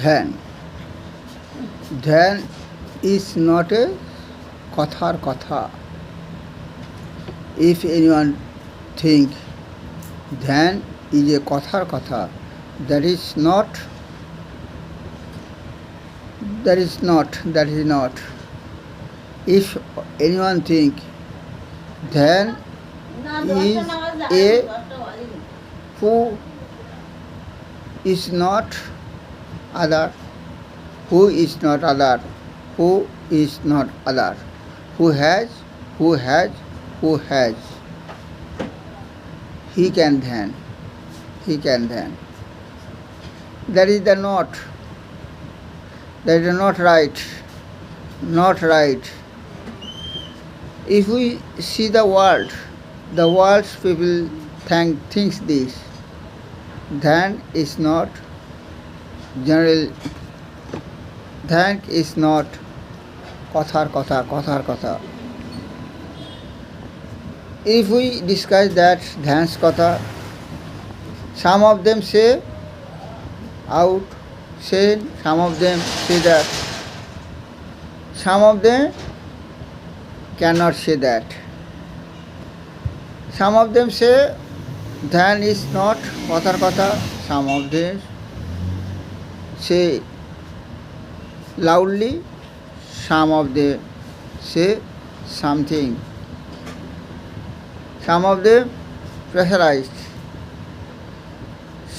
ধ্যান ধ্যান is not a কথার কথা. If anyone think ধ্যান is a কথার কথা, that is not. If anyone think ধ্যান is a who is not other, who is not other, who has, he can ধ্যান. That is the not right. If we see the world's people thinks this. ধ্যান is not general. ধ্যান is not কথার কথা. If we discuss that ধ্যান's কথা, some of them say out, some of them say that, some of them cannot say that. Some of them say ধ্যান is not কথার কথা. Some of them say loudly, some of them say something, some of them pressurized,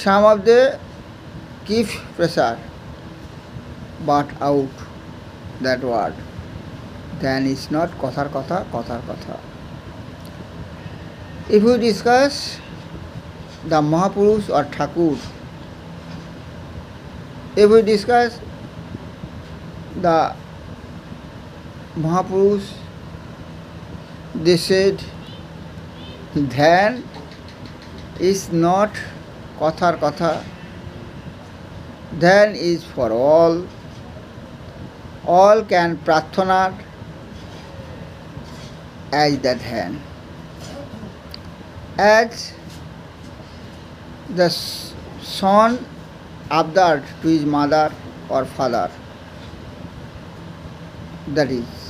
some of them give pressure, but out that word. ধ্যান is not কথার কথা. If we discuss the Mahapurush or Thakur, if we discuss the Mahapurush, they said ধ্যান is not কথার কথা. ধ্যান is for all can প্রার্থনার as the ধ্যান. As the son abdar to his mother or father, that is